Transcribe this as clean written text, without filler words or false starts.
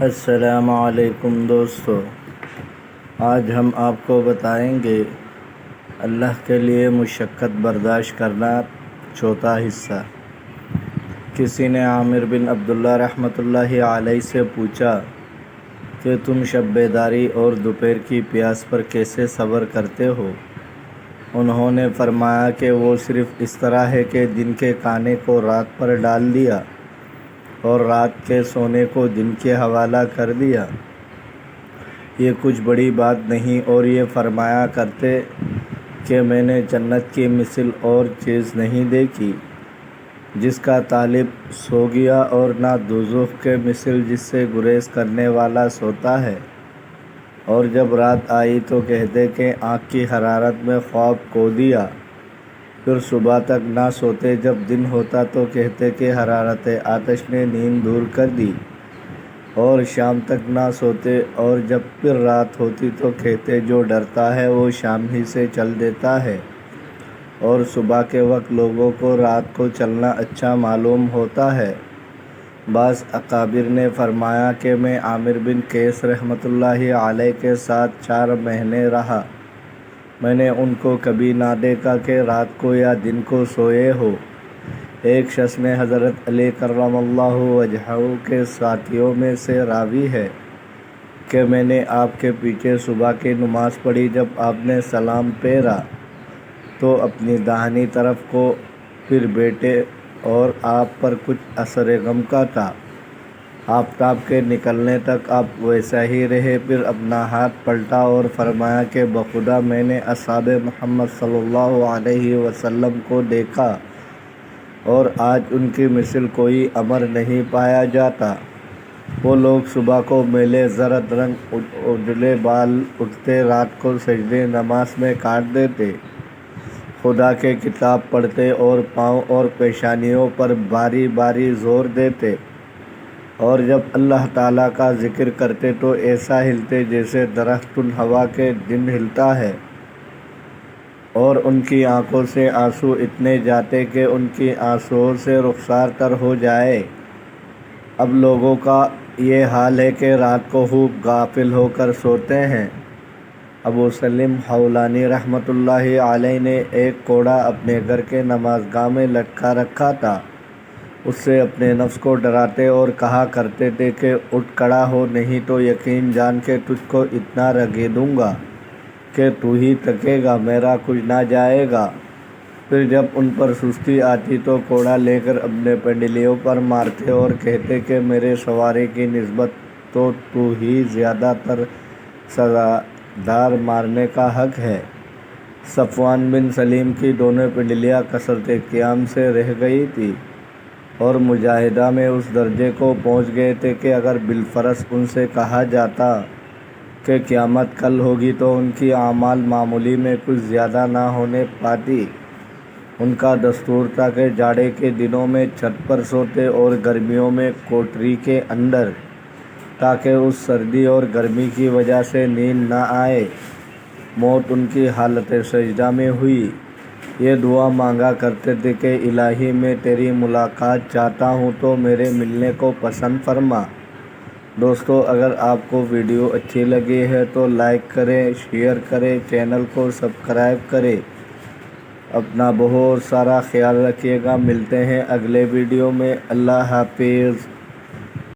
السلام علیکم دوستو، آج ہم آپ کو بتائیں گے اللہ کے لیے مشقت برداشت کرنا چوتھا حصہ۔ کسی نے عامر بن عبداللہ رحمۃ اللہ علیہ سے پوچھا کہ تم شب بیداری اور دوپہر کی پیاس پر کیسے صبر کرتے ہو؟ انہوں نے فرمایا کہ وہ صرف اس طرح ہے کہ دن کے کھانے کو رات پر ڈال دیا اور رات کے سونے کو دن کے حوالہ کر دیا۔ یہ کچھ بڑی بات نہیں، اور یہ فرمایا کرتے کہ میں نے جنت کی مثل اور چیز نہیں دیکھی جس کا طالب سو گیا، اور نہ دوزخ کے مثل جس سے گریز کرنے والا سوتا ہے۔ اور جب رات آئی تو کہتے کہ آنکھ کی حرارت میں خواب کھو دیا، پھر صبح تک نہ سوتے۔ جب دن ہوتا تو کہتے کہ حرارت آتش نے نیند دور کر دی، اور شام تک نہ سوتے۔ اور جب پھر رات ہوتی تو کہتے جو ڈرتا ہے وہ شام ہی سے چل دیتا ہے، اور صبح کے وقت لوگوں کو رات کو چلنا اچھا معلوم ہوتا ہے۔ بعض اکابر نے فرمایا کہ میں عامر بن قیس رحمۃ اللہ علیہ کے ساتھ 4 مہینے رہا، میں نے ان کو کبھی نہ دیکھا کہ رات کو یا دن کو سوئے ہو۔ ایک شخص نے حضرت علی کرم اللہ وجہہ کے ساتھیوں میں سے راوی ہے کہ میں نے آپ کے پیچھے صبح کی نماز پڑھی۔ جب آپ نے سلام پھیرا تو اپنی داہنی طرف کو پھر بیٹھے، اور آپ پر کچھ اثر غم کا تھا۔ آفتاب کے نکلنے تک آپ ویسا ہی رہے، پھر اپنا ہاتھ پلٹا اور فرمایا کہ بخدا میں نے اصحاب محمد صلی اللہ علیہ وسلم کو دیکھا، اور آج ان کی مثل کوئی امر نہیں پایا جاتا۔ وہ لوگ صبح کو میلے زرد رنگ اجلے بال اٹھتے، رات کو سجدے نماز میں کاٹ دیتے، خدا کے کتاب پڑھتے اور پاؤں اور پیشانیوں پر باری باری زور دیتے، اور جب اللہ تعالیٰ کا ذکر کرتے تو ایسا ہلتے جیسے درخت ہوا کے دن ہلتا ہے، اور ان کی آنکھوں سے آنسو اتنے جاتے کہ ان کی آنسوؤں سے رخسار تر ہو جائے۔ اب لوگوں کا یہ حال ہے کہ رات کو خوب غافل ہو کر سوتے ہیں۔ ابو سلیم حولانی رحمۃ اللہ علیہ نے ایک کوڑا اپنے گھر کے نماز گاہ میں لٹکا رکھا تھا۔ اس سے اپنے نفس کو ڈراتے اور کہا کرتے تھے کہ اٹھ کھڑا ہو، نہیں تو یقین جان کے تجھ کو اتنا رگیدوں گا کہ تو ہی تھکے گا، میرا کچھ نہ جائے گا۔ پھر جب ان پر سستی آتی تو کوڑا لے کر اپنے پنڈلیوں پر مارتے اور کہتے کہ میرے سوارے کی نسبت تو ہی زیادہ تر سزادار مارنے کا حق ہے۔ صفوان بن سلیم کی دونوں پنڈلیاں کثرت قیام سے رہ گئی تھی، اور مجاہدہ میں اس درجے کو پہنچ گئے تھے کہ اگر بالفرض ان سے کہا جاتا کہ قیامت کل ہوگی تو ان کی اعمال معمولی میں کچھ زیادہ نہ ہونے پاتی۔ ان کا دستور تھا کہ جاڑے کے دنوں میں چھت پر سوتے اور گرمیوں میں کوٹری کے اندر، تاکہ اس سردی اور گرمی کی وجہ سے نیند نہ آئے۔ موت ان کی حالت سجدہ میں ہوئی۔ یہ دعا مانگا کرتے تھے کہ الہی میں تیری ملاقات چاہتا ہوں تو میرے ملنے کو پسند فرما۔ دوستو، اگر آپ کو ویڈیو اچھی لگی ہے تو لائک کریں، شیئر کریں، چینل کو سبسکرائب کریں۔ اپنا بہت سارا خیال رکھیے گا۔ ملتے ہیں اگلے ویڈیو میں۔ اللہ حافظ۔